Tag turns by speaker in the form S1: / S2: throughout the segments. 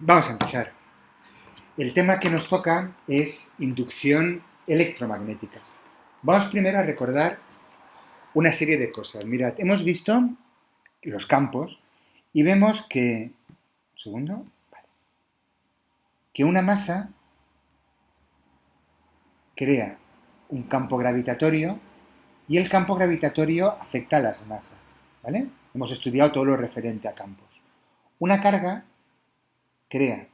S1: Vamos a empezar. El tema que nos toca es inducción electromagnética. Vamos primero a recordar una serie de cosas. Mirad, hemos visto los campos y vemos que, un segundo, que una masa crea un campo gravitatorio y el campo gravitatorio afecta a las masas, ¿vale? Hemos estudiado todo lo referente a campos. Una carga crea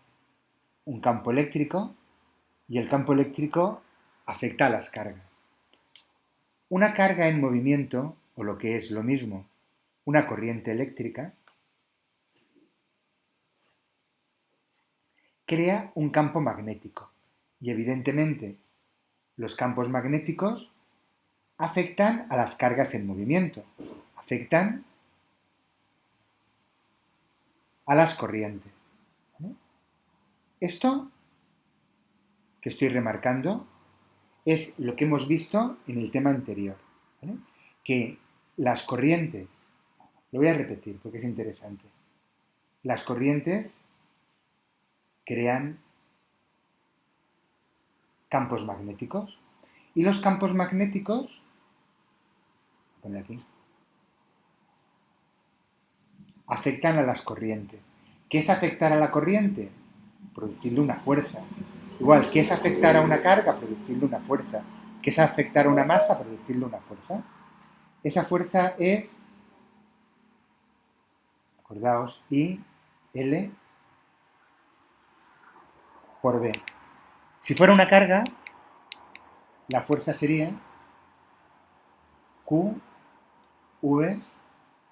S1: un campo eléctrico y el campo eléctrico afecta a las cargas. Una carga en movimiento, o lo que es lo mismo, una corriente eléctrica, crea un campo magnético. Y evidentemente los campos magnéticos afectan a las cargas en movimiento, afectan a las corrientes. ¿Vale? Esto que estoy remarcando es lo que hemos visto en el tema anterior, ¿vale? Que las corrientes, lo voy a repetir porque es interesante, las corrientes crean campos magnéticos y los campos magnéticos, voy a poner aquí, afectan a las corrientes. ¿Qué es afectar a la corriente? Producirle una fuerza. Igual, ¿qué es afectar a una carga? Producirle una fuerza. ¿Qué es afectar a una masa? Producirle una fuerza. Esa fuerza es, acordaos, I, L por B. Si fuera una carga, la fuerza sería Q, V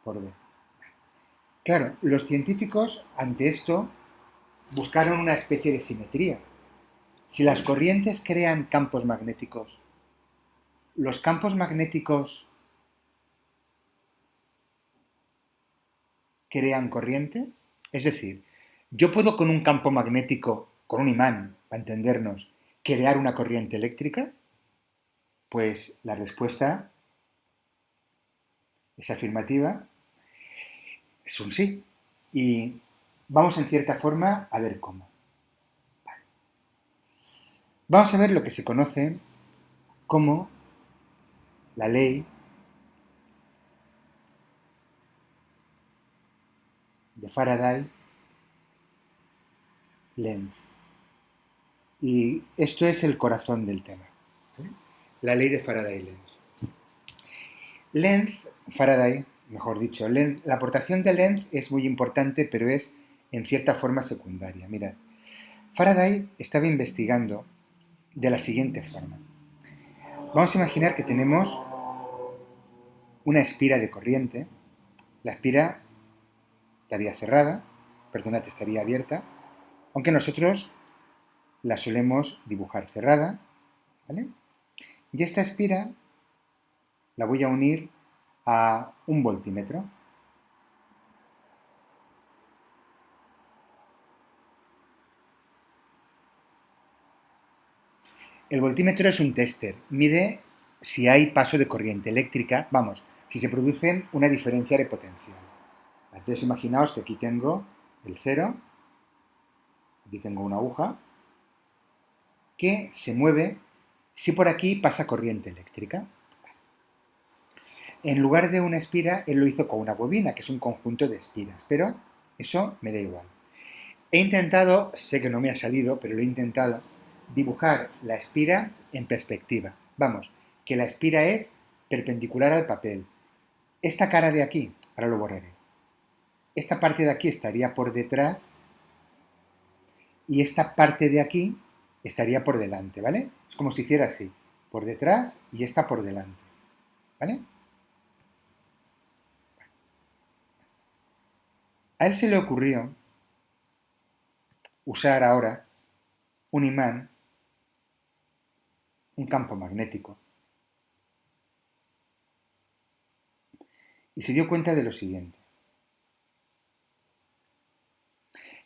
S1: por B. Claro, los científicos ante esto buscaron una especie de simetría. Si las corrientes crean campos magnéticos, ¿los campos magnéticos crean corriente? Es decir, yo puedo con un campo magnético, con un imán, para entendernos, crear una corriente eléctrica. Pues la respuesta es afirmativa, es un sí. Y vamos en cierta forma a ver cómo. Vale. Vamos a ver lo que se conoce como la ley de Faraday-Lenz. Y esto es el corazón del tema. ¿Sí? La ley de Faraday-Lenz. Faraday, mejor dicho, la aportación de Lenz es muy importante, pero es en cierta forma secundaria. Mirad, Faraday estaba investigando de la siguiente forma. Vamos a imaginar que tenemos una espira de corriente. La espira estaría cerrada, perdonad, estaría abierta, aunque nosotros la solemos dibujar cerrada, ¿vale? Y esta espira la voy a unir a un voltímetro. El voltímetro es un tester, mide si hay paso de corriente eléctrica, vamos, si se produce una diferencia de potencial. Entonces imaginaos que aquí tengo el cero, aquí tengo una aguja, que se mueve si por aquí pasa corriente eléctrica. En lugar de una espira, él lo hizo con una bobina, que es un conjunto de espiras, pero eso me da igual. He intentado, sé que no me ha salido, pero lo he intentado, dibujar la espira en perspectiva. Vamos, que la espira es perpendicular al papel. Esta cara de aquí, ahora lo borraré. Esta parte de aquí estaría por detrás y esta parte de aquí estaría por delante, ¿vale? Es como si hiciera así, por detrás y esta por delante, ¿vale? A él se le ocurrió usar ahora un imán, un campo magnético, y se dio cuenta de lo siguiente.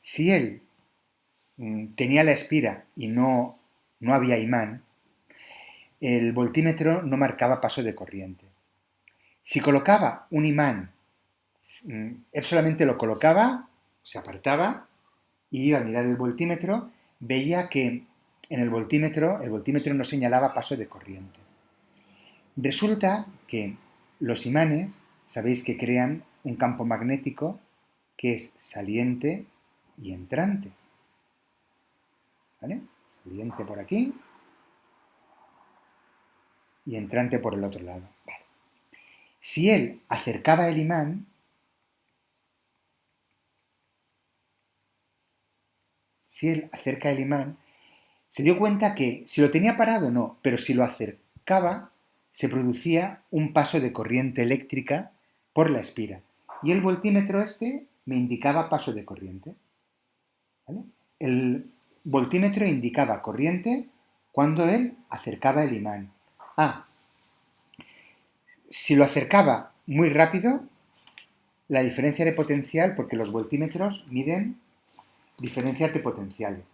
S1: Si él tenía la espira y no había imán, el voltímetro no marcaba paso de corriente. Si colocaba un imán, él solamente lo colocaba, se apartaba y iba a mirar el voltímetro, veía que en el voltímetro no señalaba paso de corriente. Resulta que los imanes, sabéis que crean un campo magnético que es saliente y entrante. ¿Vale? Saliente por aquí y entrante por el otro lado. Vale. Si él acercaba el imán, se dio cuenta que si lo tenía parado no, pero si lo acercaba, se producía un paso de corriente eléctrica por la espira. Y el voltímetro este me indicaba paso de corriente. ¿Vale? El voltímetro indicaba corriente cuando él acercaba el imán. Si lo acercaba muy rápido, la diferencia de potencial, porque los voltímetros miden diferencias de potenciales.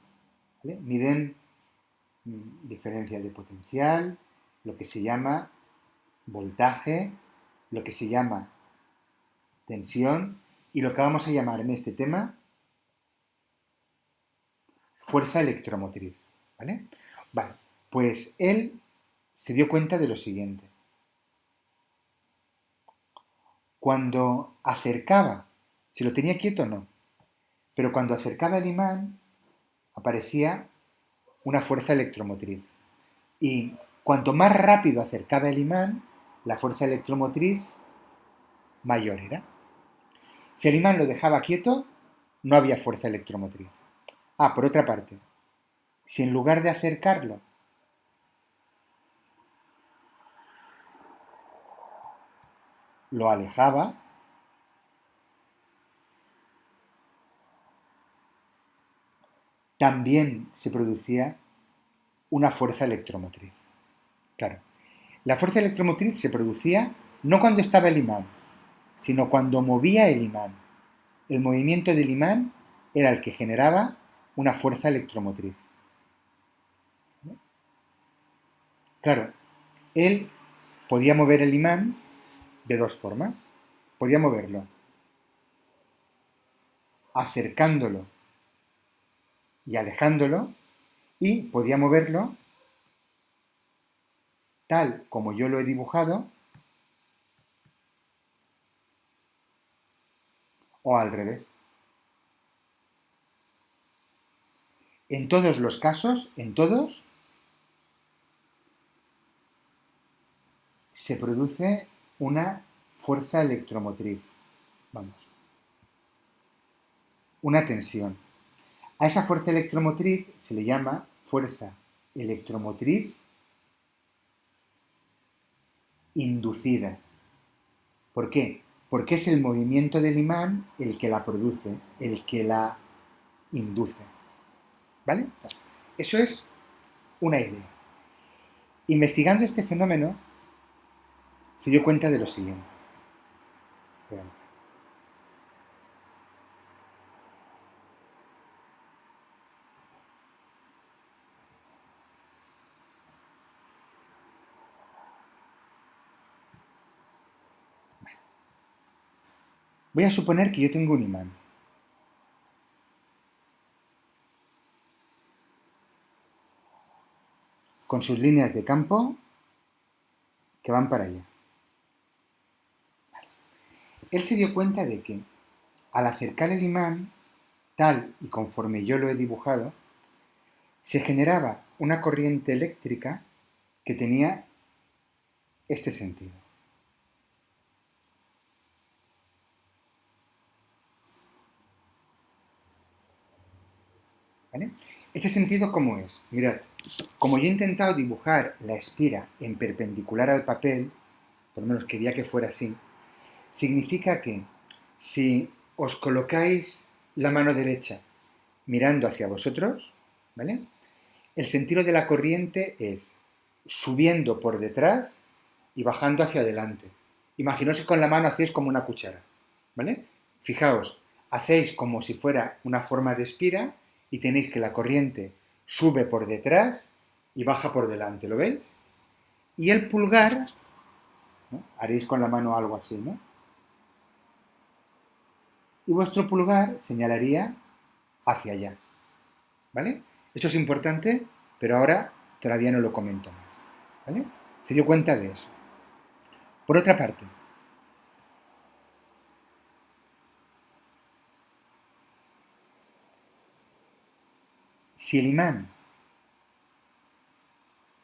S1: ¿Vale? Miden diferencias de potencial, lo que se llama voltaje, lo que se llama tensión y lo que vamos a llamar en este tema fuerza electromotriz. ¿Vale? Vale, pues él se dio cuenta de lo siguiente. Cuando acercaba, si lo tenía quieto no, pero cuando acercaba el imán aparecía una fuerza electromotriz. Y cuanto más rápido acercaba el imán, la fuerza electromotriz mayor era. Si el imán lo dejaba quieto, no había fuerza electromotriz. Por otra parte, si en lugar de acercarlo lo alejaba, también se producía una fuerza electromotriz. Claro, la fuerza electromotriz se producía no cuando estaba el imán, sino cuando movía el imán. El movimiento del imán era el que generaba una fuerza electromotriz. Claro, él podía mover el imán de dos formas. Podía moverlo acercándolo y alejándolo, y podía moverlo tal como yo lo he dibujado o al revés. En todos los casos, se produce una fuerza electromotriz. Vamos. Una tensión. A esa fuerza electromotriz se le llama fuerza electromotriz inducida. ¿Por qué? Porque es el movimiento del imán el que la produce, el que la induce. ¿Vale? Eso es una idea. Investigando este fenómeno, se dio cuenta de lo siguiente. Veamos. Voy a suponer que yo tengo un imán. Con sus líneas de campo que van para allá. Él se dio cuenta de que al acercar el imán, tal y conforme yo lo he dibujado, se generaba una corriente eléctrica que tenía este sentido. ¿Vale? ¿Este sentido cómo es? Mirad, como yo he intentado dibujar la espira en perpendicular al papel, por lo menos quería que fuera así, significa que si os colocáis la mano derecha mirando hacia vosotros, ¿vale? El sentido de la corriente es subiendo por detrás y bajando hacia adelante. Imaginaos que con la mano hacéis como una cuchara, ¿vale? Fijaos, hacéis como si fuera una forma de espira y tenéis que la corriente sube por detrás y baja por delante, ¿lo veis? Y el pulgar, ¿no? Haréis con la mano algo así, ¿no? Y vuestro pulgar señalaría hacia allá, ¿vale? Esto es importante, pero ahora todavía no lo comento más, ¿vale? Se dio cuenta de eso. Por otra parte, si el imán,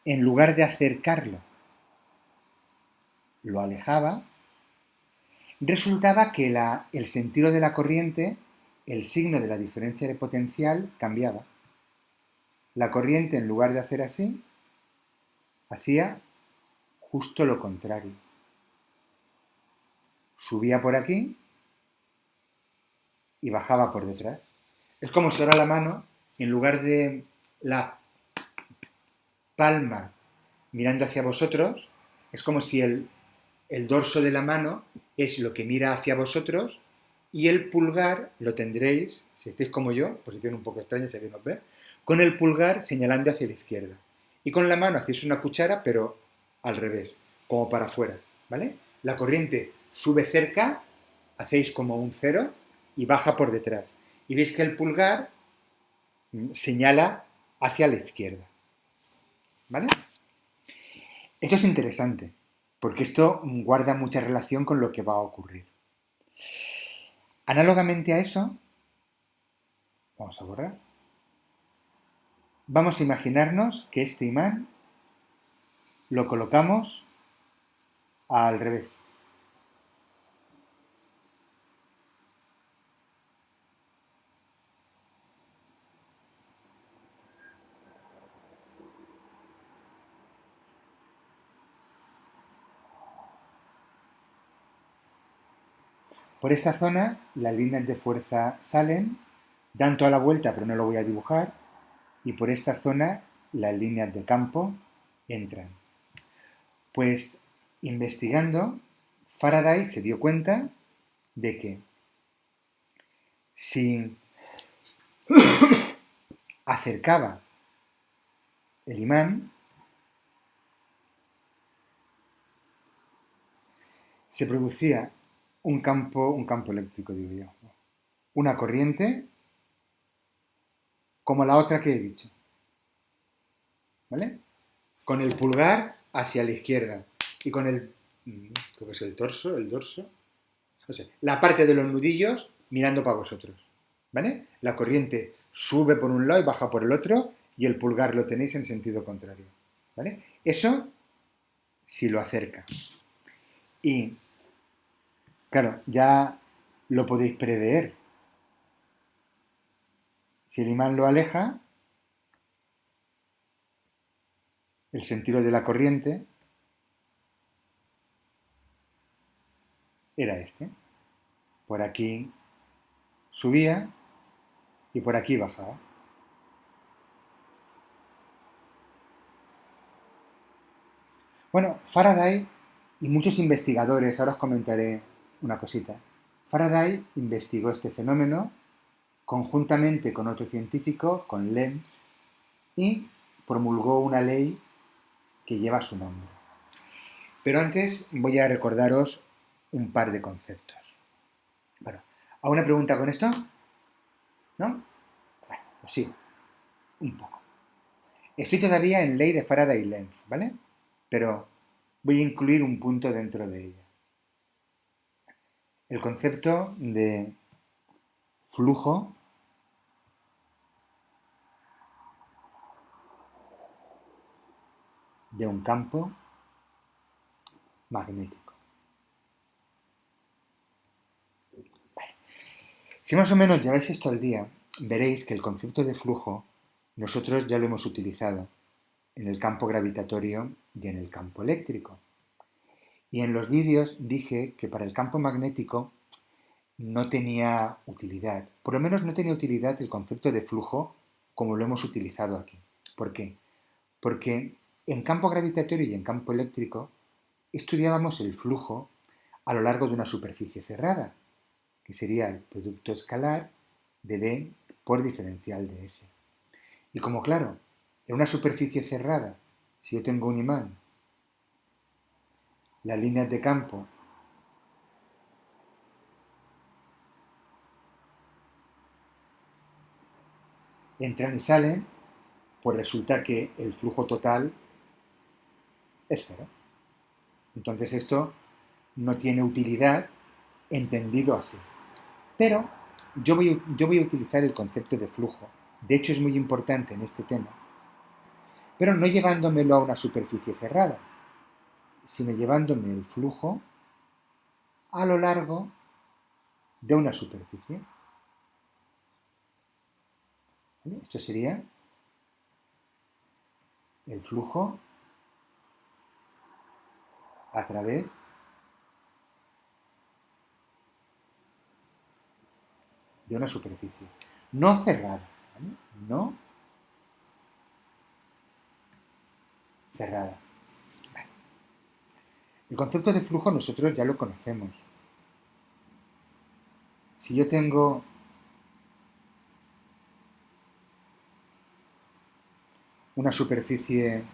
S1: en lugar de acercarlo, lo alejaba, resultaba que el sentido de la corriente, el signo de la diferencia de potencial, cambiaba. La corriente, en lugar de hacer así, hacía justo lo contrario. Subía por aquí y bajaba por detrás. Es como si ahora la mano, en lugar de la palma mirando hacia vosotros, es como si el dorso de la mano es lo que mira hacia vosotros y el pulgar lo tendréis, si estáis como yo, posición un poco extraña si alguien nos ve, con el pulgar señalando hacia la izquierda. Y con la mano hacéis una cuchara, pero al revés, como para afuera, ¿vale? La corriente sube cerca, hacéis como un cero y baja por detrás. Y veis que el pulgar señala hacia la izquierda, ¿vale? Esto es interesante, porque esto guarda mucha relación con lo que va a ocurrir. Análogamente a eso, vamos a borrar, vamos a imaginarnos que este imán lo colocamos al revés. Por esta zona las líneas de fuerza salen, dan toda la vuelta, pero no lo voy a dibujar, y por esta zona las líneas de campo entran. Pues investigando, Faraday se dio cuenta de que si acercaba el imán, se producía un campo eléctrico, digo yo, una corriente como la otra que he dicho, ¿vale? Con el pulgar hacia la izquierda y con creo que es el dorso, no sé, la parte de los nudillos mirando para vosotros, ¿vale? La corriente sube por un lado y baja por el otro y el pulgar lo tenéis en sentido contrario, ¿vale? Eso si lo acerca. Y, claro, ya lo podéis prever. Si el imán lo aleja, el sentido de la corriente era este. Por aquí subía y por aquí bajaba. Bueno, Faraday y muchos investigadores, ahora os comentaré una cosita. Faraday investigó este fenómeno conjuntamente con otro científico, con Lenz, y promulgó una ley que lleva su nombre. Pero antes voy a recordaros un par de conceptos. Bueno, ¿alguna pregunta con esto? ¿No? Bueno, pues sigo, un poco. Estoy todavía en ley de Faraday-Lenz, ¿vale? Pero voy a incluir un punto dentro de ella. El concepto de flujo de un campo magnético. Vale. Si más o menos lleváis esto al día, veréis que el concepto de flujo nosotros ya lo hemos utilizado en el campo gravitatorio y en el campo eléctrico. Y en los vídeos dije que para el campo magnético no tenía utilidad. Por lo menos no tenía utilidad el concepto de flujo como lo hemos utilizado aquí. ¿Por qué? Porque en campo gravitatorio y en campo eléctrico estudiábamos el flujo a lo largo de una superficie cerrada, que sería el producto escalar de B por diferencial de S. Y como claro, en una superficie cerrada, si yo tengo un imán, las líneas de campo entran y salen, pues resulta que el flujo total es cero. Entonces esto no tiene utilidad entendido así. Pero yo voy a utilizar el concepto de flujo. De hecho es muy importante en este tema, pero no llevándomelo a una superficie cerrada, sino llevándome el flujo a lo largo de una superficie. ¿Vale? Esto sería el flujo a través de una superficie. No cerrada, ¿vale? No cerrada. Vale. El concepto de flujo nosotros ya lo conocemos. Si yo tengo una superficie,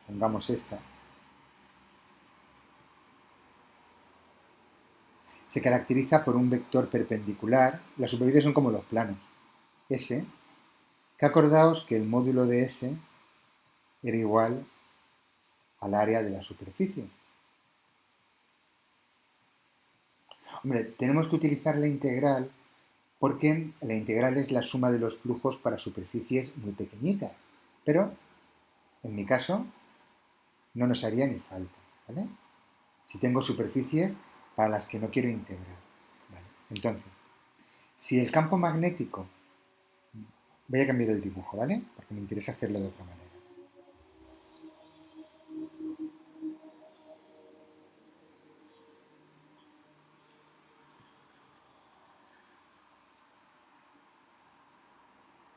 S1: pongamos esta, se caracteriza por un vector perpendicular. Las superficies son como los planos. S, que acordaos que el módulo de S era igual al área de la superficie. Hombre, tenemos que utilizar la integral porque la integral es la suma de los flujos para superficies muy pequeñitas. Pero, en mi caso, no nos haría ni falta, ¿vale? Si tengo superficies para las que no quiero integrar. ¿Vale? Entonces, si el campo magnético, voy a cambiar el dibujo, ¿vale? Porque me interesa hacerlo de otra manera.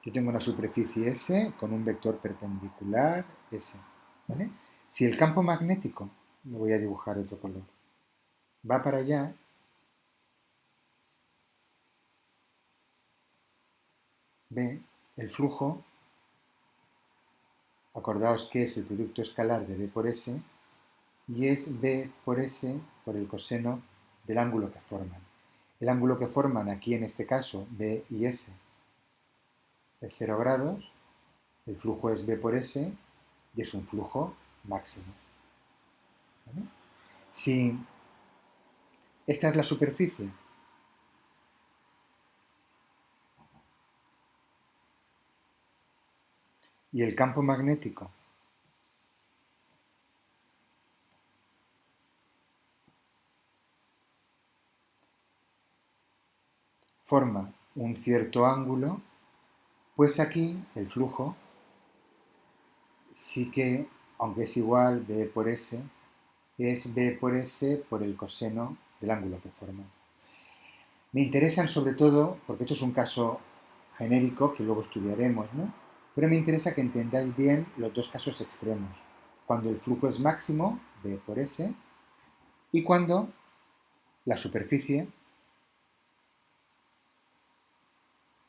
S1: Yo tengo una superficie S con un vector perpendicular S, ¿vale? Si el campo magnético, lo voy a dibujar de otro color, va para allá, ve, el flujo, acordaos que es el producto escalar de B por S, y es B por S por el coseno del ángulo que forman. El ángulo que forman aquí en este caso, B y S, es 0 grados, el flujo es B por S y es un flujo máximo. ¿Vale? Si esta es la superficie y el campo magnético forma un cierto ángulo, pues aquí el flujo sí que, aunque es igual B por S, es B por S por el coseno del ángulo que forma. Me interesan sobre todo, porque esto es un caso genérico que luego estudiaremos, ¿no? Pero me interesa que entendáis bien los dos casos extremos. Cuando el flujo es máximo, B por S, y cuando la superficie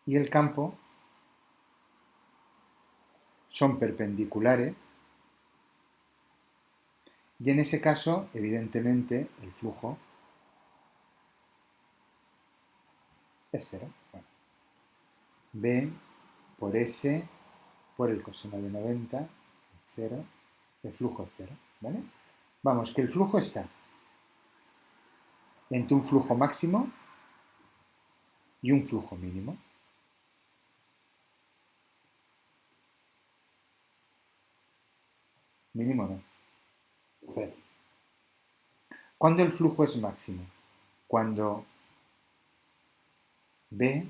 S1: y el campo son perpendiculares, y en ese caso, evidentemente, el flujo es cero. Bueno, B por S por el coseno de 90, 0, el flujo es cero, ¿vale? Vamos, que el flujo está entre un flujo máximo y un flujo mínimo. Mínimo no, cero. ¿Cuándo el flujo es máximo? Cuando B,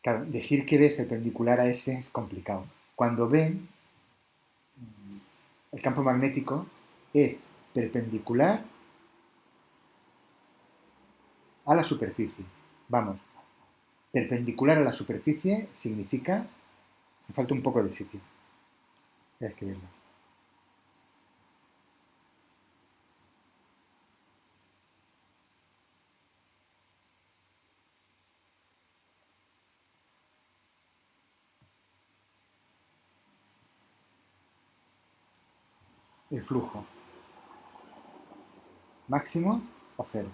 S1: claro, decir que B es perpendicular a S es complicado. Cuando B, el campo magnético, es perpendicular a la superficie. Vamos, perpendicular a la superficie significa, me falta un poco de sitio. Voy a escribirlo. El flujo, máximo o cero.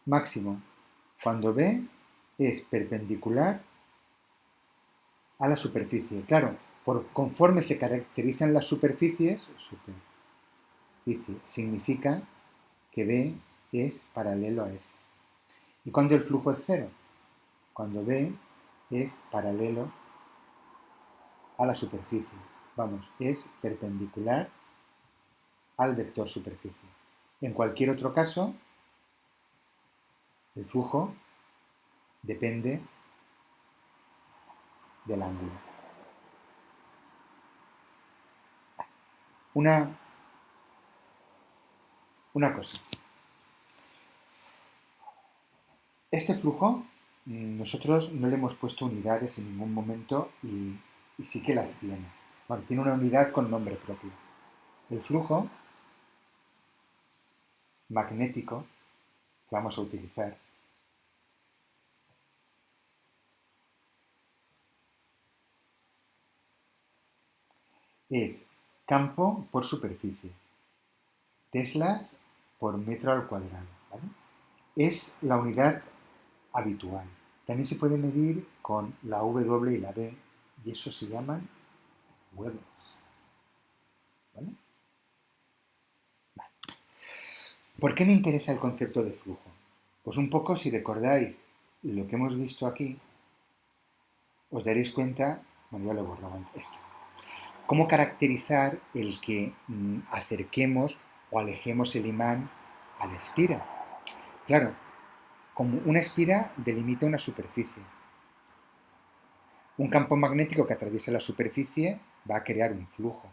S1: Máximo cuando B es perpendicular a la superficie. Claro, conforme se caracterizan las superficies, superficie significa que B es paralelo a S. ¿Y cuando el flujo es cero? Cuando B es paralelo a la superficie. Vamos, es perpendicular al vector superficie. En cualquier otro caso, el flujo depende del ángulo. Una cosa. Este flujo, nosotros no le hemos puesto unidades en ningún momento y sí que las tiene. Bueno, tiene una unidad con nombre propio. El flujo magnético que vamos a utilizar es campo por superficie, teslas por metro al cuadrado. ¿Vale? Es la unidad habitual. También se puede medir con la W y la B y eso se llaman Webers. ¿Vale? Vale. ¿Por qué me interesa el concepto de flujo? Pues un poco, si recordáis lo que hemos visto aquí, os daréis cuenta, bueno, ya lo he borrado esto, cómo caracterizar el que acerquemos o alejemos el imán a la espira. Claro, como una espira delimita una superficie. Un campo magnético que atraviesa la superficie va a crear un flujo.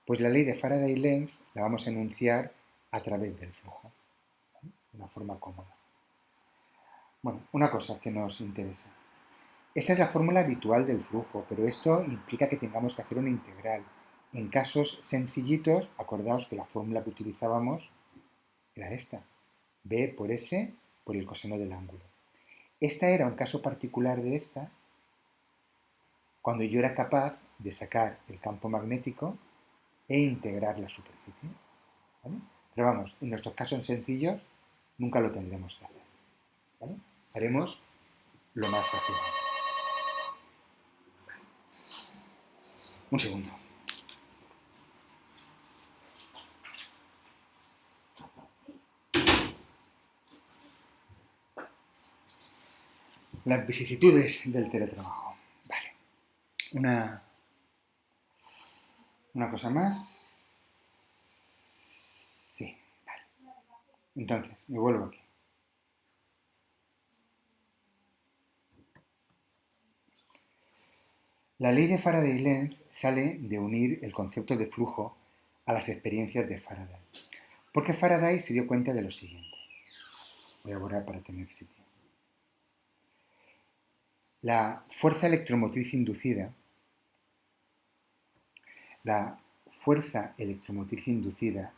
S1: Pues la ley de Faraday-Lenz la vamos a enunciar a través del flujo, de una forma cómoda. Bueno, una cosa que nos interesa. Esta es la fórmula habitual del flujo, pero esto implica que tengamos que hacer una integral. En casos sencillitos, acordaos que la fórmula que utilizábamos era esta, B por S por el coseno del ángulo. Esta era un caso particular de esta, cuando yo era capaz de sacar el campo magnético e integrar la superficie. ¿Vale? Pero vamos, en nuestros casos sencillos nunca lo tendremos que hacer. ¿Vale? Haremos lo más fácil. Un segundo. Las vicisitudes del teletrabajo. Vale. Una cosa más. Sí, vale. Entonces, me vuelvo aquí. La ley de Faraday-Lenz sale de unir el concepto de flujo a las experiencias de Faraday. Porque Faraday se dio cuenta de lo siguiente. Voy a borrar para tener sitio. La fuerza electromotriz inducida,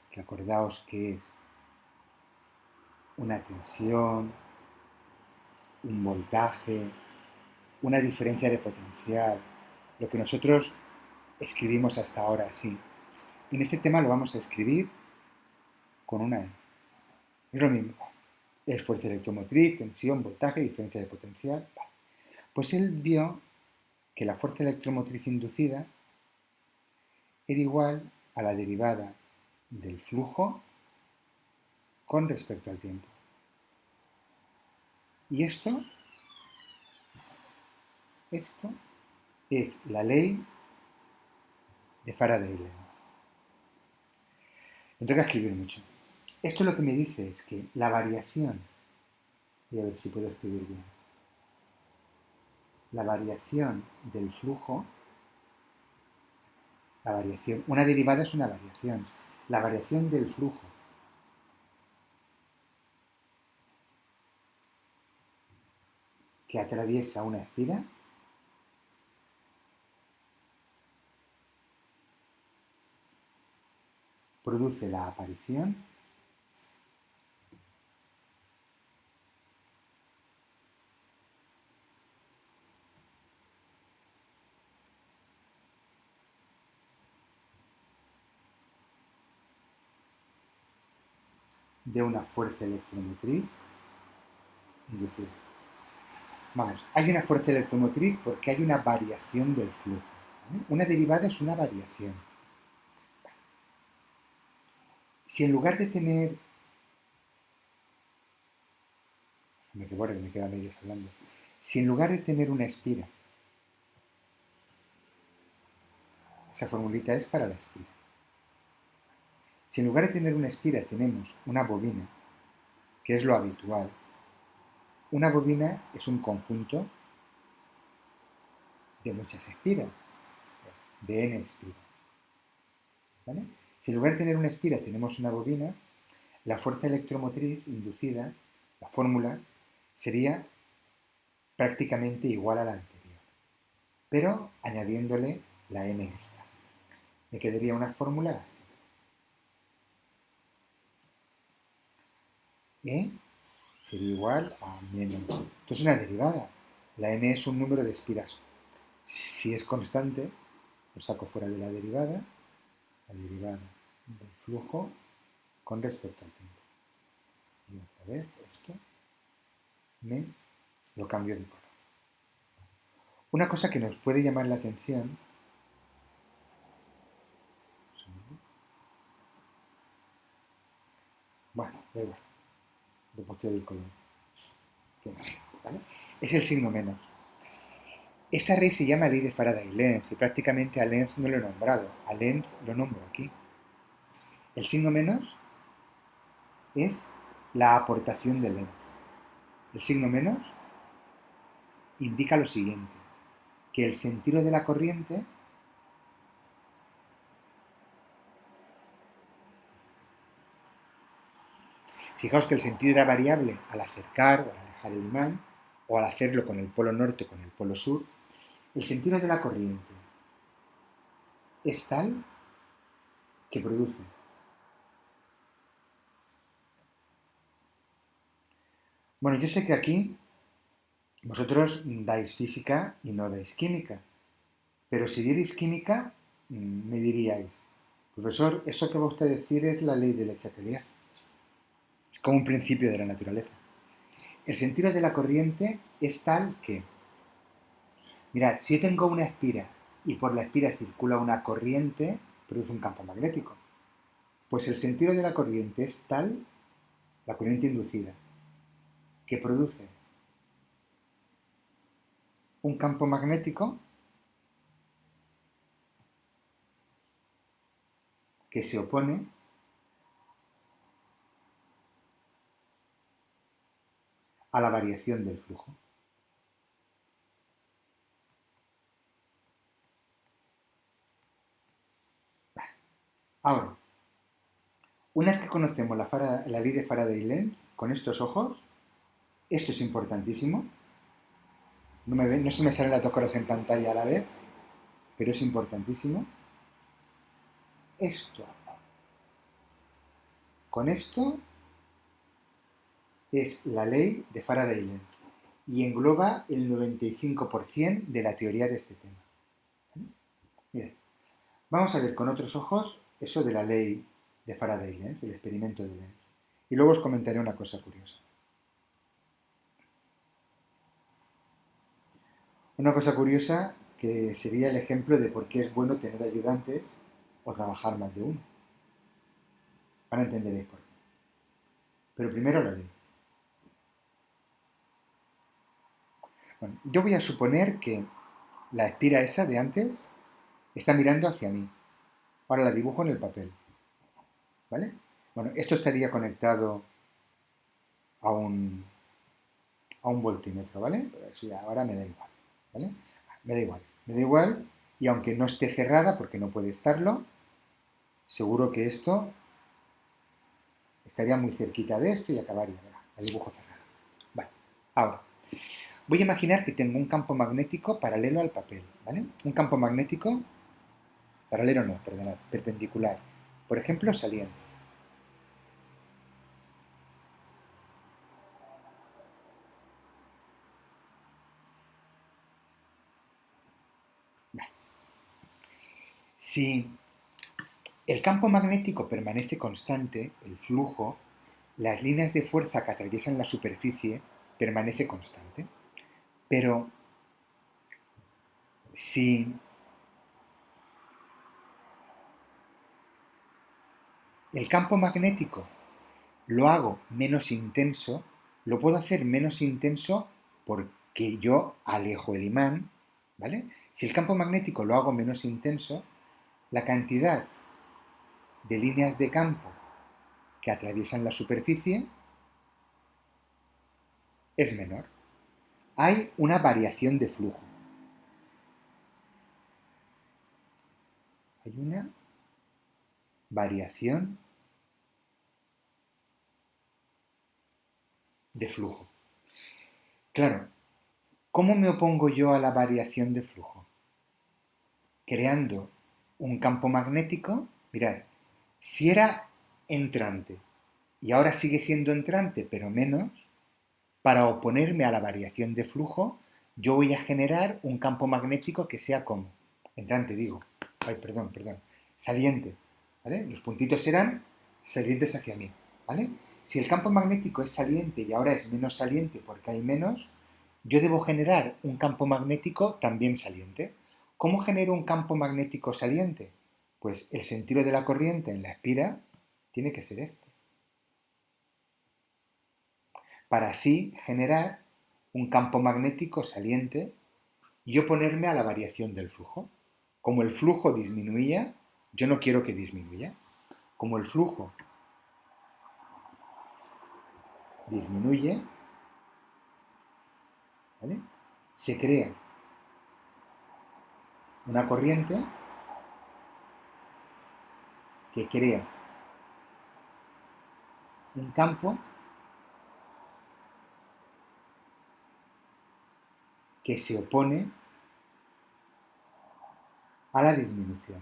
S1: que acordaos que es una tensión, un voltaje, una diferencia de potencial, lo que nosotros escribimos hasta ahora así. En este tema lo vamos a escribir con una E. Es lo mismo. Es fuerza electromotriz, tensión, voltaje, diferencia de potencial. Vale. Pues él vio que la fuerza electromotriz inducida era igual a la derivada del flujo con respecto al tiempo. Y esto es la ley de Faraday-Lenz. Me toca escribir mucho. Esto lo que me dice es que la variación, voy a ver si puedo escribir bien, la variación del flujo, una derivada es una variación, la variación del flujo que atraviesa una espira produce la aparición de una fuerza electromotriz inducida. Vamos, hay una fuerza electromotriz porque hay una variación del flujo. ¿Vale? Una derivada es una variación. Si en lugar de tener... Me quedo a medias hablando. Si en lugar de tener una espira, esa formulita es para la espira. Si en lugar de tener una espira tenemos una bobina, que es lo habitual, una bobina es un conjunto de muchas espiras, de n espiras. ¿Vale? Si en lugar de tener una espira tenemos una bobina, la fuerza electromotriz inducida, la fórmula, sería prácticamente igual a la anterior, pero añadiéndole la n esta. Me quedaría una fórmula así. E sería igual a menos. Esto es una derivada. La n es un número de espiras. Si es constante, lo saco fuera de la derivada del flujo con respecto al tiempo. Y otra vez esto lo cambio de color. Una cosa que nos puede llamar la atención, bueno, da igual, le he puesto el color, ¿vale? Es el signo menos. Esta ley se llama ley de Faraday-Lenz y prácticamente a Lenz no lo he nombrado, a Lenz lo nombro aquí. El signo menos es la aportación de Lenz. El signo menos indica lo siguiente, que el sentido de la corriente fijaos que el sentido era variable al acercar o al alejar el imán o al hacerlo con el polo norte o con el polo sur. El sentido de la corriente es tal que produce Bueno, yo sé que aquí vosotros dais física y no dais química, pero si dierais química, me diríais, profesor, eso que va usted a decir es la ley de Le Chatelier. Es como un principio de la naturaleza. El sentido de la corriente es tal que, mirad, si yo tengo una espira y por la espira circula una corriente, produce un campo magnético. Pues el sentido de la corriente es tal, la corriente inducida, que produce un campo magnético que se opone a la variación del flujo. Ahora, una vez que conocemos la ley de Faraday-Lenz con estos ojos, esto es importantísimo. No se me salen las dos cosas en pantalla a la vez, pero es importantísimo. Esto, con esto, es la ley de Faraday-Lenz y engloba el 95% de la teoría de este tema. Bien, vamos a ver con otros ojos eso de la ley de Faraday-Lenz, el experimento de Lenz. Y luego os comentaré una cosa curiosa. Una cosa curiosa que sería el ejemplo de por qué es bueno tener ayudantes o trabajar más de uno. Ahora entenderéis por qué. Pero primero la ley. Bueno, yo voy a suponer que la espira esa de antes está mirando hacia mí. Ahora la dibujo en el papel. ¿Vale? Bueno, esto estaría conectado a un voltímetro, ¿vale? Pero eso ya ahora me da igual. ¿Vale? Me da igual. Y aunque no esté cerrada, porque no puede estarlo, seguro que esto estaría muy cerquita de esto y acabaría, ¿verdad? El dibujo cerrado. Vale, ahora, voy a imaginar que tengo un campo magnético paralelo al papel, ¿vale? Un campo magnético, paralelo no, perdonad, perpendicular. Por ejemplo, saliente. Vale. Si el campo magnético permanece constante, el flujo, las líneas de fuerza que atraviesan la superficie permanece constante. Pero si el campo magnético lo hago menos intenso, lo puedo hacer menos intenso porque yo alejo el imán, ¿vale? Si el campo magnético lo hago menos intenso, la cantidad de líneas de campo que atraviesan la superficie es menor. Hay una variación de flujo. Hay una variación de flujo. Claro, ¿cómo me opongo yo a la variación de flujo? Creando un campo magnético. Mirad, si era entrante y ahora sigue siendo entrante, pero menos, para oponerme a la variación de flujo, yo voy a generar un campo magnético que sea como, entrante digo, saliente, ¿vale? Los puntitos serán salientes hacia mí, ¿vale? Si el campo magnético es saliente y ahora es menos saliente porque hay menos, yo debo generar un campo magnético también saliente. ¿Cómo genero un campo magnético saliente? Pues el sentido de la corriente en la espira tiene que ser este. Para así generar un campo magnético saliente y oponerme a la variación del flujo. Como el flujo disminuía, yo no quiero que disminuya. Como el flujo disminuye, ¿vale? Se crea una corriente que crea un campo que se opone a la disminución.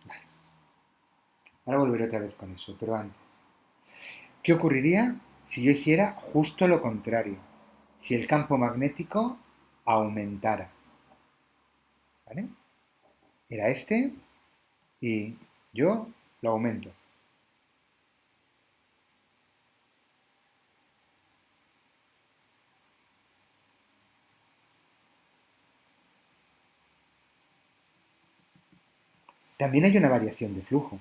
S1: Vale. Ahora volveré otra vez con eso, pero antes. ¿Qué ocurriría si yo hiciera justo lo contrario? Si el campo magnético aumentara. ¿Vale? Era este y yo lo aumento. También hay una variación de flujo.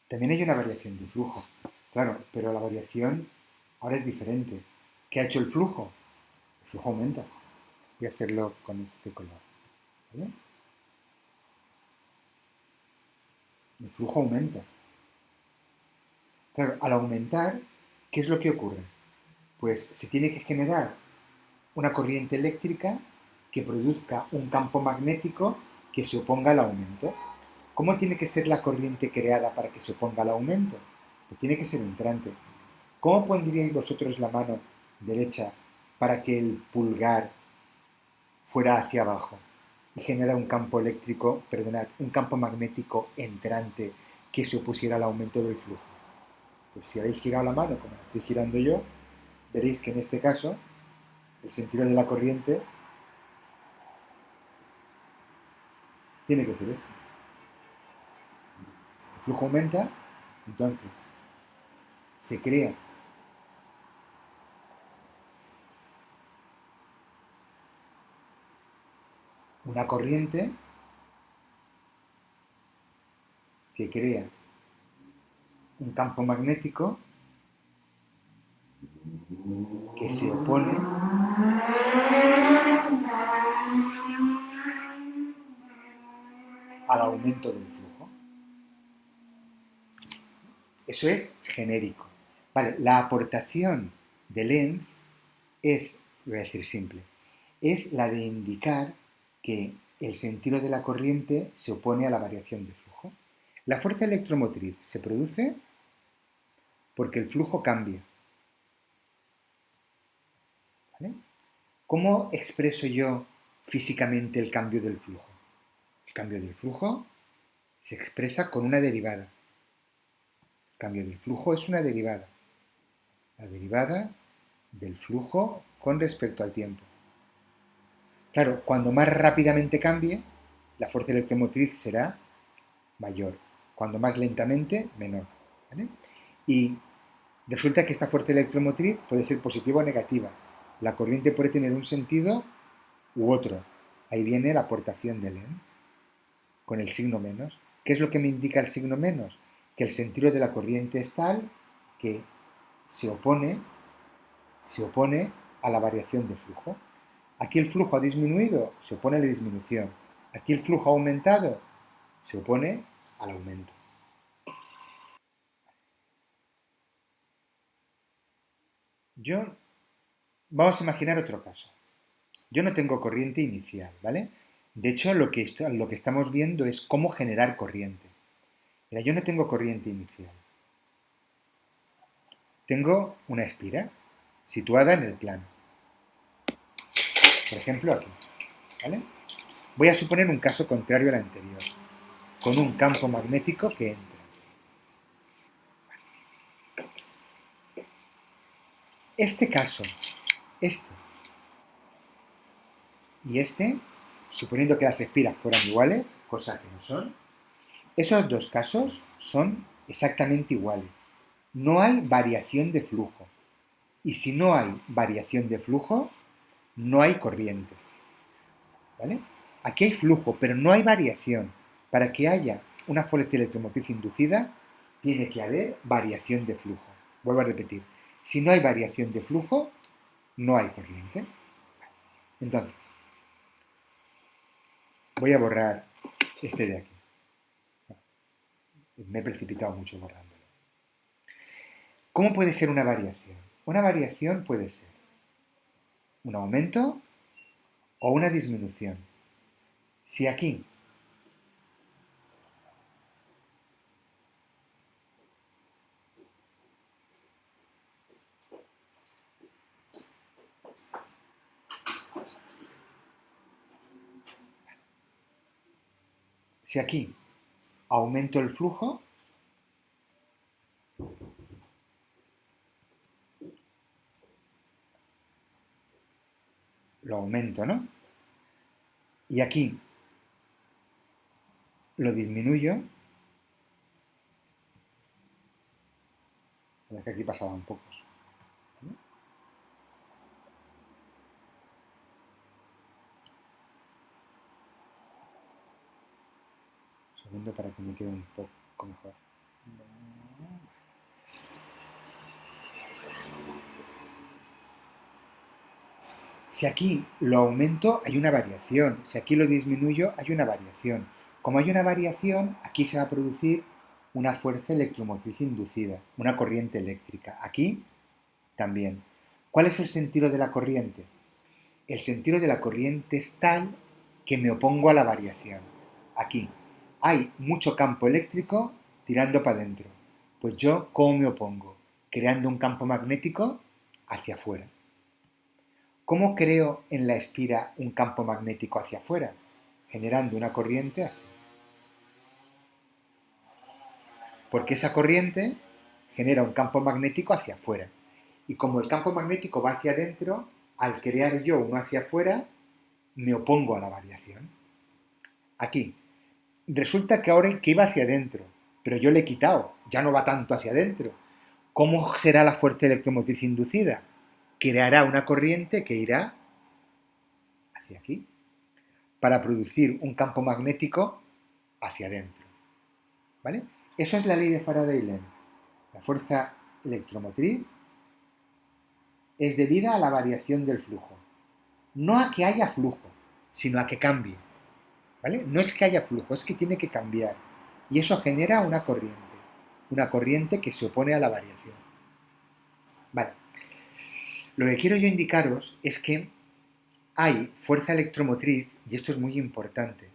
S1: También hay una variación de flujo. Claro, pero la variación ahora es diferente. ¿Qué ha hecho el flujo? El flujo aumenta. Voy a hacerlo con este color. ¿Vale? El flujo aumenta. Claro, al aumentar, ¿qué es lo que ocurre? Pues se tiene que generar una corriente eléctrica que produzca un campo magnético que se oponga al aumento. ¿Cómo tiene que ser la corriente creada para que se oponga al aumento? Pues tiene que ser entrante. ¿Cómo pondríais vosotros la mano derecha para que el pulgar fuera hacia abajo y genera un campo eléctrico, perdonad, un campo magnético entrante que se opusiera al aumento del flujo? Pues si habéis girado la mano como la estoy girando yo, veréis que en este caso el sentido de la corriente tiene que ser este. El flujo aumenta, entonces se crea una corriente que crea un campo magnético que se opone al aumento del flujo. Eso es genérico. Vale, la aportación de Lenz es, voy a decir simple, es la de indicar que el sentido de la corriente se opone a la variación de flujo. La fuerza electromotriz se produce porque el flujo cambia. ¿Vale? ¿Cómo expreso yo físicamente el cambio del flujo? El cambio del flujo se expresa con una derivada. El cambio del flujo es una derivada. La derivada del flujo con respecto al tiempo. Claro, cuando más rápidamente cambie, la fuerza electromotriz será mayor. Cuando más lentamente, menor. ¿Vale? Y resulta que esta fuerza electromotriz puede ser positiva o negativa. La corriente puede tener un sentido u otro. Ahí viene la aportación de Lenz con el signo menos. ¿Qué es lo que me indica el signo menos? Que el sentido de la corriente es tal que se opone, se opone a la variación de flujo. Aquí el flujo ha disminuido, se opone a la disminución. Aquí el flujo ha aumentado, se opone al aumento. Yo, vamos a imaginar otro caso. Yo no tengo corriente inicial, ¿vale? De hecho, lo que estamos viendo es cómo generar corriente. Mira, yo no tengo corriente inicial. Tengo una espira situada en el plano. Por ejemplo, aquí. ¿Vale? Voy a suponer un caso contrario al anterior, con un campo magnético que entra. Este caso, este y este, suponiendo que las espiras fueran iguales, cosa que no son, esos dos casos son exactamente iguales. No hay variación de flujo. Y si no hay variación de flujo, no hay corriente. ¿Vale? Aquí hay flujo, pero no hay variación. Para que haya una fuerza electromotriz inducida, tiene que haber variación de flujo. Vuelvo a repetir. Si no hay variación de flujo, no hay corriente. Entonces, voy a borrar este de aquí. Me he precipitado mucho borrándolo. ¿Cómo puede ser una variación? Una variación puede ser un aumento o una disminución. Si aquí si aquí aumento el flujo, lo aumento, ¿no? Y aquí lo disminuyo, es que aquí pasaban pocos. ¿Vale? Un segundo para que me quede un poco mejor. Si aquí lo aumento, hay una variación. Si aquí lo disminuyo, hay una variación. Como hay una variación, aquí se va a producir una fuerza electromotriz inducida, una corriente eléctrica. Aquí también. ¿Cuál es el sentido de la corriente? El sentido de la corriente es tal que me opongo a la variación. Aquí hay mucho campo eléctrico tirando para adentro. Pues yo, ¿cómo me opongo? Creando un campo magnético hacia afuera. ¿Cómo creo en la espira un campo magnético hacia afuera? Generando una corriente así. Porque esa corriente genera un campo magnético hacia afuera. Y como el campo magnético va hacia adentro, al crear yo uno hacia afuera, me opongo a la variación. Aquí, resulta que ahora que iba hacia adentro, pero yo le he quitado, ya no va tanto hacia adentro. ¿Cómo será la fuerza electromotriz inducida? Creará una corriente que irá hacia aquí, para producir un campo magnético hacia adentro. ¿Vale? Eso es la ley de Faraday-Lenz. La fuerza electromotriz es debida a la variación del flujo. No a que haya flujo, sino a que cambie. ¿Vale? No es que haya flujo, es que tiene que cambiar. Y eso genera una corriente que se opone a la variación. Vale. Lo que quiero yo indicaros es que hay fuerza electromotriz, y esto es muy importante,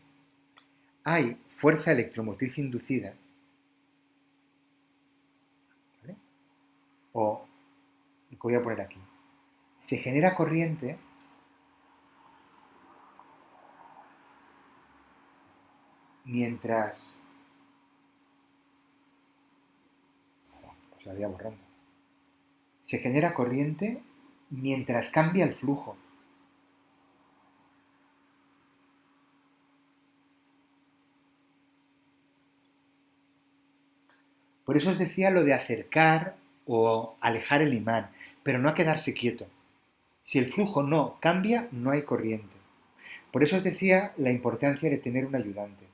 S1: hay fuerza electromotriz inducida, ¿vale? O, lo que voy a poner aquí, se genera corriente mientras... Pues la voy a borrando. Se genera corriente mientras cambia el flujo. Por eso os decía lo de acercar o alejar el imán, pero no a quedarse quieto. Si el flujo no cambia, no hay corriente. Por eso os decía la importancia de tener un ayudante.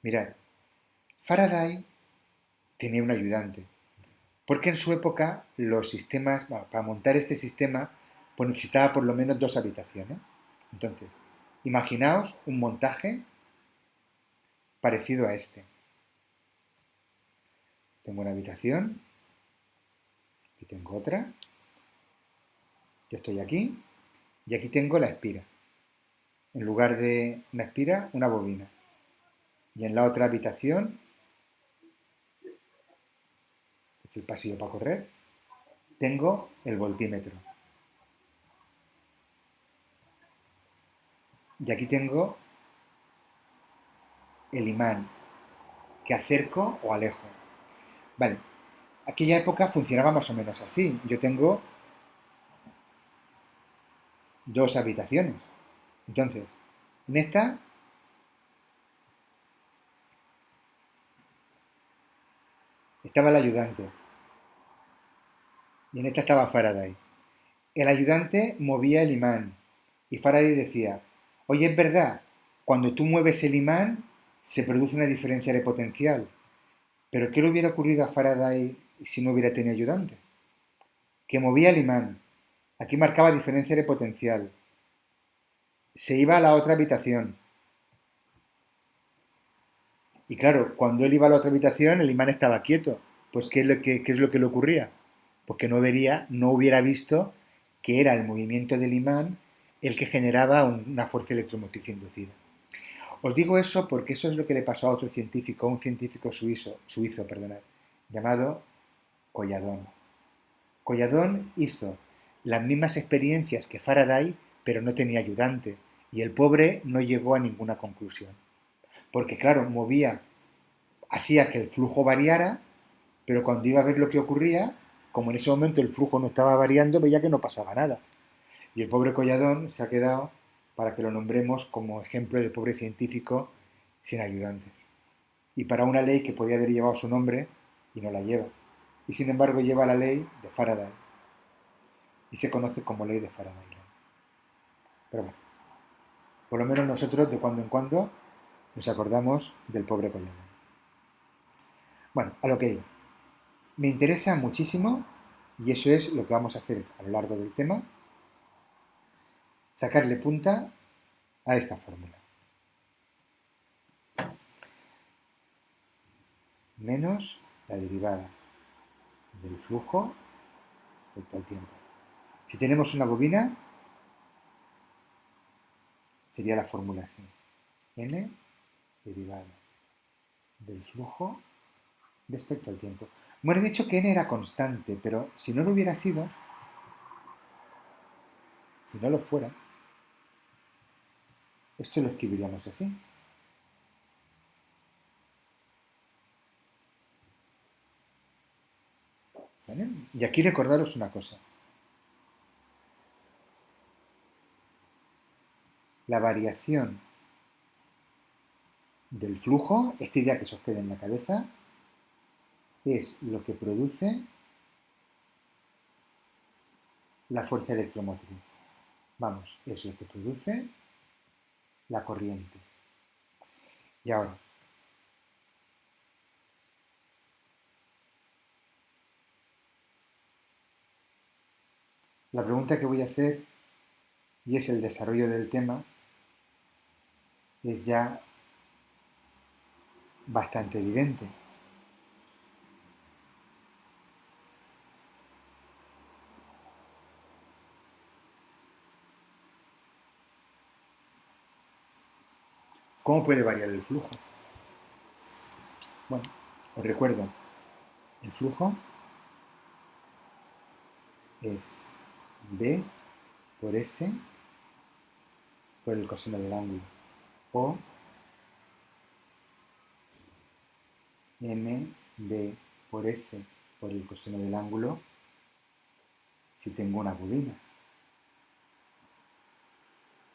S1: Mirad, Faraday tenía un ayudante, porque en su época los sistemas, bueno, para montar este sistema, pues necesitaba por lo menos 2 habitaciones. Entonces, imaginaos un montaje parecido a este. Tengo una habitación y tengo otra. Yo estoy aquí y aquí tengo la espira. En lugar de una espira, una bobina. Y en la otra habitación, es el pasillo para correr, tengo el voltímetro. Y aquí tengo el imán, que acerco o alejo. Vale, aquella época funcionaba más o menos así. Yo tengo 2 habitaciones. Entonces, en esta estaba el ayudante y en esta estaba Faraday. El ayudante movía el imán y Faraday decía, oye, es verdad, cuando tú mueves el imán se produce una diferencia de potencial, pero ¿qué le hubiera ocurrido a Faraday si no hubiera tenido ayudante? Que movía el imán, aquí marcaba diferencia de potencial, se iba a la otra habitación y claro, cuando él iba a la otra habitación el imán estaba quieto, pues ¿qué es lo que le ocurría? Pues que no hubiera visto que era el movimiento del imán el que generaba una fuerza electromotriz inducida. Os digo eso porque eso es lo que le pasó a otro científico, un científico suizo, llamado Colladón. Colladón hizo las mismas experiencias que Faraday, pero no tenía ayudante, y el pobre no llegó a ninguna conclusión. Porque claro, hacía que el flujo variara, pero cuando iba a ver lo que ocurría, como en ese momento el flujo no estaba variando, veía que no pasaba nada. Y el pobre Colladón se ha quedado para que lo nombremos como ejemplo de pobre científico sin ayudantes. Y para una ley que podía haber llevado su nombre y no la lleva. Y sin embargo lleva la ley de Faraday. Y se conoce como ley de Faraday. Pero bueno, por lo menos nosotros de cuando en cuando nos acordamos del pobre Colladón. Bueno, a lo que iba. Me interesa muchísimo, y eso es lo que vamos a hacer a lo largo del tema, sacarle punta a esta fórmula. Menos la derivada del flujo respecto al tiempo. Si tenemos una bobina, sería la fórmula así. N derivada del flujo respecto al tiempo. Bueno, he dicho que n era constante, pero si no lo hubiera sido, si no lo fuera, esto lo escribiríamos así. ¿Vale? Y aquí recordaros una cosa. La variación del flujo, esta idea que se os queda en la cabeza, es lo que produce la fuerza electromotriz. Vamos, es lo que produce la corriente. Y ahora, la pregunta que voy a hacer, y es el desarrollo del tema, es ya bastante evidente. ¿Cómo puede variar el flujo? Bueno, os recuerdo, el flujo es B por S por el coseno del ángulo, o MB por S por el coseno del ángulo si tengo una bobina.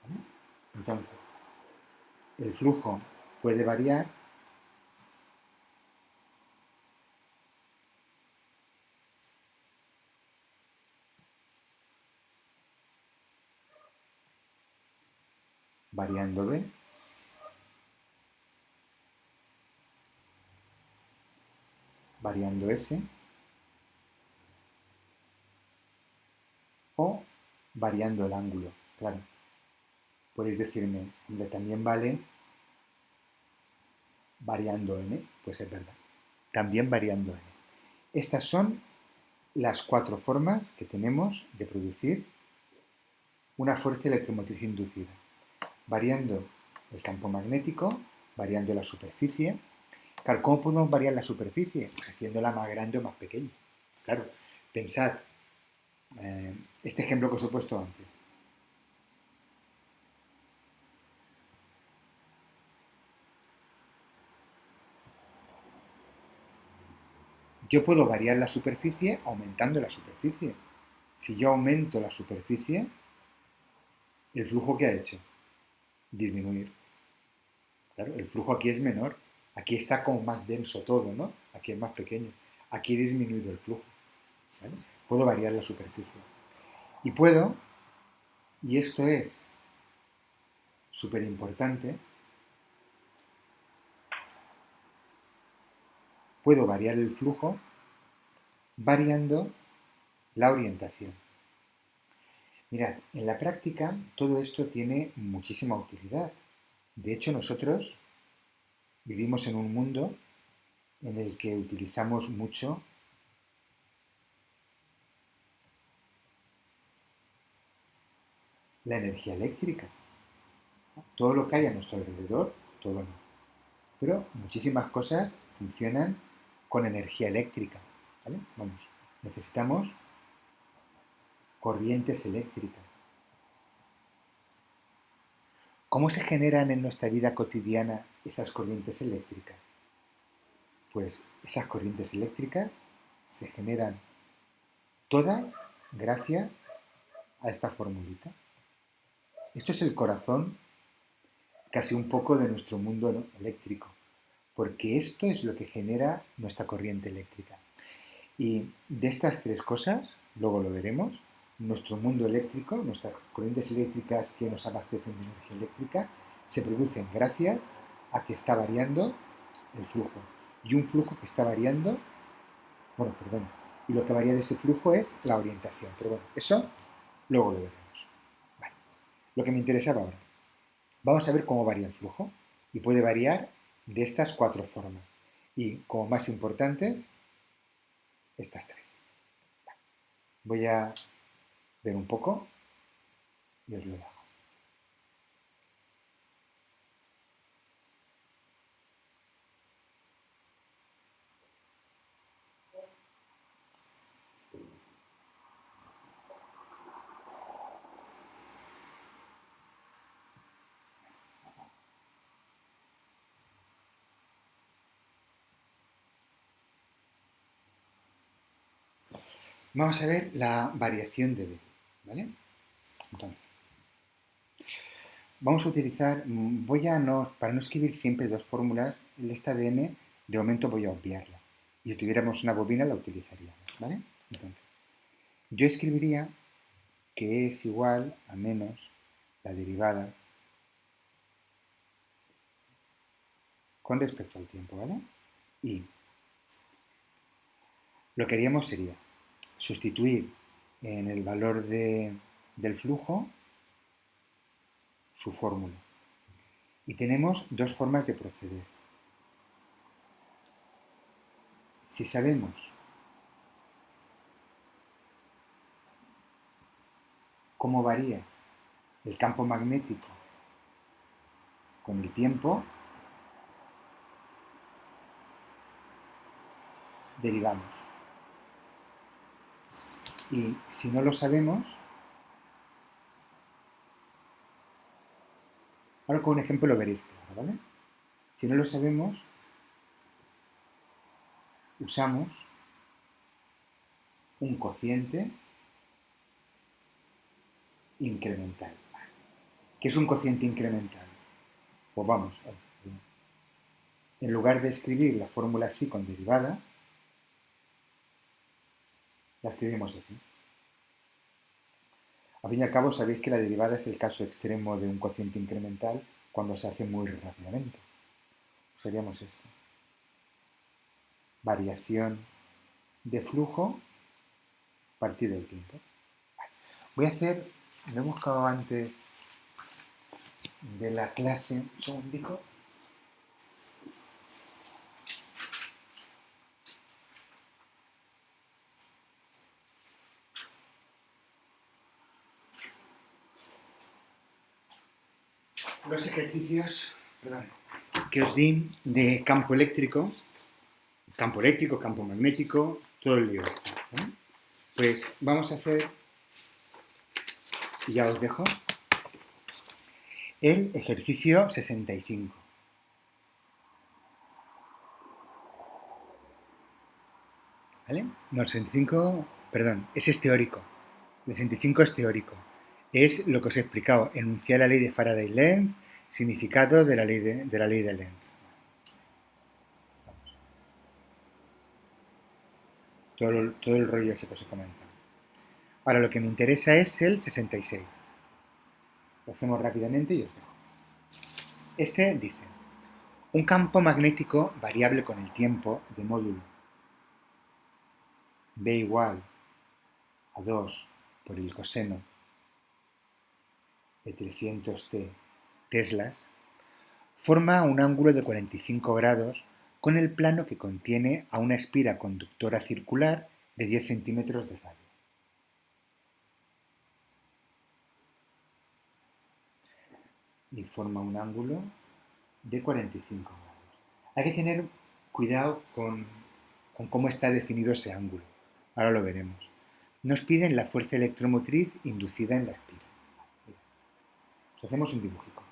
S1: ¿Vale? Entonces, el flujo puede variar variando B, variando S, o variando el ángulo. Claro, podéis decirme, hombre, también vale variando N, pues es verdad, también variando N. Estas son las 4 formas que tenemos de producir una fuerza electromotriz inducida. Variando el campo magnético, variando la superficie. Claro, ¿cómo podemos variar la superficie? Pues haciéndola más grande o más pequeña. Claro, pensad, este ejemplo que os he puesto antes. Yo puedo variar la superficie aumentando la superficie. Si yo aumento la superficie, ¿el flujo que ha hecho? Disminuir. Claro, el flujo aquí es menor. Aquí está como más denso todo, ¿no? Aquí es más pequeño. Aquí he disminuido el flujo. ¿Vale? Puedo variar la superficie. Y puedo, y esto es súper importante, puedo variar el flujo variando la orientación. Mirad, en la práctica todo esto tiene muchísima utilidad. De hecho, nosotros vivimos en un mundo en el que utilizamos mucho la energía eléctrica. Todo lo que hay a nuestro alrededor, todo no. Pero muchísimas cosas funcionan con energía eléctrica. ¿Vale? Vamos, necesitamos corrientes eléctricas. ¿Cómo se generan en nuestra vida cotidiana esas corrientes eléctricas? Pues esas corrientes eléctricas se generan todas gracias a esta formulita. Esto es el corazón casi un poco de nuestro mundo eléctrico, porque esto es lo que genera nuestra corriente eléctrica. Y de estas 3 cosas, luego lo veremos, nuestro mundo eléctrico, nuestras corrientes eléctricas que nos abastecen de energía eléctrica, se producen gracias a que está variando el flujo. Y un flujo que está variando, bueno, perdón, y lo que varía de ese flujo es la orientación. Pero bueno, eso luego lo veremos. Vale. Lo que me interesaba ahora. Vamos a ver cómo varía el flujo. Y puede variar de estas 4 formas. Y como más importantes, estas 3. Voy a ver un poco y os lo dejo. Vamos a ver la variación de B, ¿vale? Entonces, vamos a utilizar, para no escribir siempre 2 fórmulas, esta de n, de momento voy a obviarla. Y si tuviéramos una bobina la utilizaríamos, ¿vale? Entonces, yo escribiría que es igual a menos la derivada con respecto al tiempo, ¿vale? Y lo que haríamos sería sustituir en el valor del flujo su fórmula. Y tenemos 2 formas de proceder. Si sabemos cómo varía el campo magnético con el tiempo, derivamos. Y si no lo sabemos, ahora con un ejemplo lo veréis claro, ¿vale? Si no lo sabemos, usamos un cociente incremental. ¿Qué es un cociente incremental? Pues vamos, en lugar de escribir la fórmula así con derivada, la escribimos así. Al fin y al cabo sabéis que la derivada es el caso extremo de un cociente incremental cuando se hace muy rápidamente. Usaríamos esto. Variación de flujo partido del tiempo. Voy a hacer, lo he buscado antes de la clase, un segundico. Los ejercicios, perdón, que os di de campo eléctrico, campo magnético, todo el lío. ¿Eh? Pues vamos a hacer, ya os dejo, el ejercicio 65. ¿Vale? No, el 65, perdón, ese es teórico. El 65 es teórico. Es lo que os he explicado, enunciar la ley de Faraday-Lenz, significado de la ley de Lenz. Todo el rollo ese que os he comentado. Ahora lo que me interesa es el 66. Lo hacemos rápidamente y os dejo. Este dice, un campo magnético variable con el tiempo de módulo B igual a 2 por el coseno de 300t teslas, forma un ángulo de 45 grados con el plano que contiene a una espira conductora circular de 10 centímetros de radio. Y forma un ángulo de 45 grados. Hay que tener cuidado con cómo está definido ese ángulo. Ahora lo veremos. Nos piden la fuerza electromotriz inducida en la espira. Hacemos un dibujico.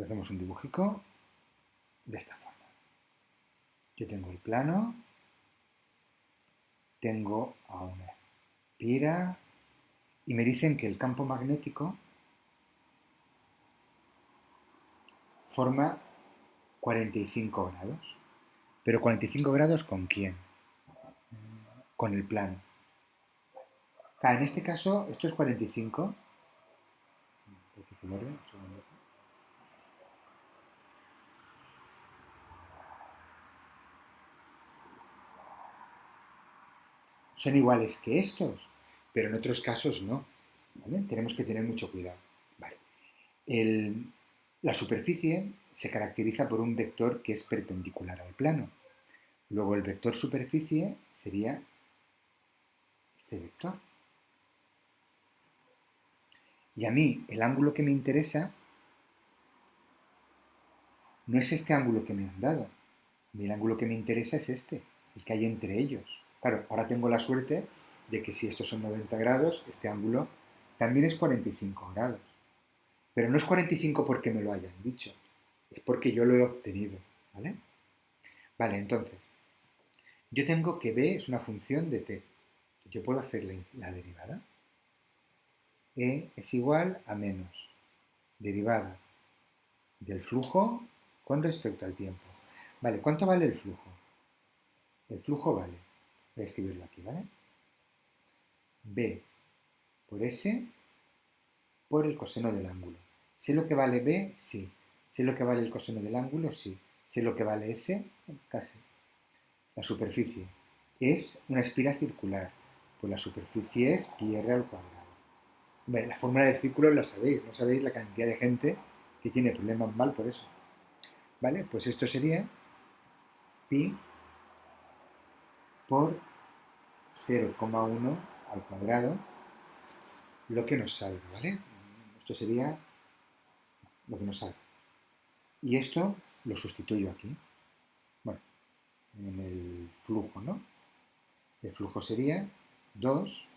S1: Hacemos un dibujico de esta forma. Yo tengo el plano, tengo a una espira y me dicen que el campo magnético forma 45 grados. ¿Pero 45 grados con quién? Con el plano. En este caso, esto es 45. Son iguales que estos, pero en otros casos no. ¿Vale? Tenemos que tener mucho cuidado. Vale. La superficie se caracteriza por un vector que es perpendicular al plano. Luego el vector superficie sería este vector. Y a mí el ángulo que me interesa no es este ángulo que me han dado. El ángulo que me interesa es este, el que hay entre ellos. Claro, ahora tengo la suerte de que si estos son 90 grados, este ángulo también es 45 grados. Pero no es 45 porque me lo hayan dicho, es porque yo lo he obtenido, ¿vale? Vale, entonces, yo tengo que b es una función de t. Yo puedo hacer la derivada. E es igual a menos derivada del flujo con respecto al tiempo. Vale, ¿cuánto vale el flujo? El flujo vale, voy a escribirlo aquí, ¿vale? B por S por el coseno del ángulo. ¿Sé lo que vale B? Sí. ¿Sé lo que vale el coseno del ángulo? Sí. ¿Sé lo que vale S? Casi. La superficie es una espira circular, pues la superficie es pi r al cuadrado. Vale, la fórmula del círculo la sabéis, no sabéis la cantidad de gente que tiene problemas mal por eso. ¿Vale? Pues esto sería pi por 0,1 al cuadrado, lo que nos salga, ¿vale? Esto sería lo que nos salga. Y esto lo sustituyo aquí. Bueno, en el flujo, ¿no? El flujo sería 2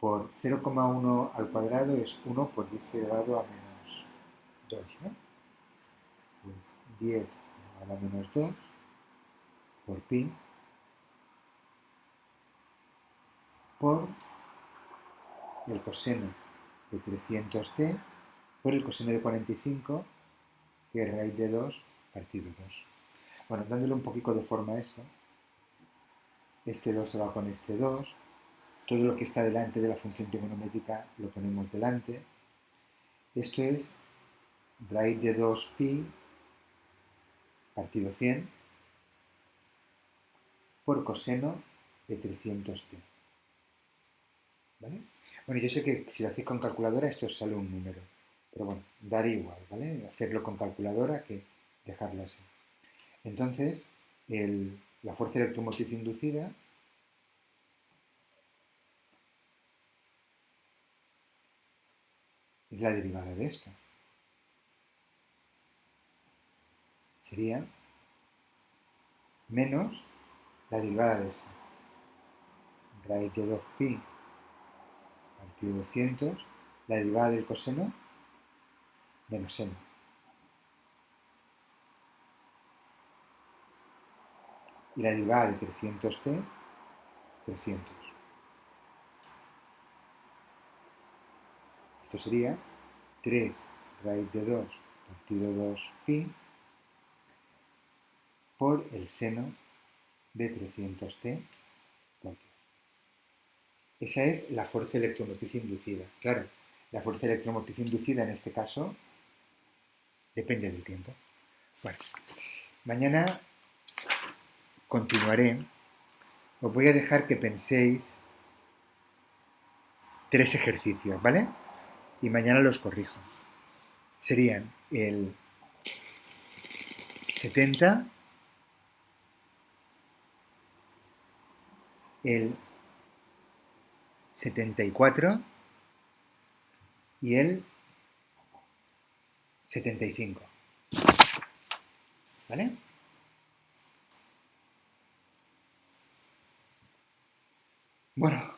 S1: por 0,1 al cuadrado es 1 por 10 elevado a menos 2, ¿no? Pues 10 elevado a menos 2 por pi por el coseno de 300t por el coseno de 45 que es raíz de 2 partido 2. Bueno, dándole un poquito de forma a esto, este 2 se va con este 2, todo lo que está delante de la función trigonométrica lo ponemos delante. Esto es raíz de 2pi partido 100 por coseno de 300t. ¿Vale? Bueno, yo sé que si lo hacéis con calculadora esto os sale un número, pero bueno, dará igual, ¿vale? Hacerlo con calculadora que dejarlo así. Entonces, la fuerza electromotriz inducida es la derivada de esto. Sería menos la derivada de esto. Raíz de 2pi partido 200, la derivada del coseno menos seno. Y la derivada de 300t, 300. Esto sería 3 raíz de 2 partido 2pi por el seno de 300t por 10. Esa es la fuerza electromotriz inducida. Claro, la fuerza electromotriz inducida en este caso depende del tiempo. Bueno, mañana continuaré. Os voy a dejar que penséis 3 ejercicios, ¿vale? Y mañana los corrijo. Serían el 70, el 74 y el 75. ¿Vale? Bueno,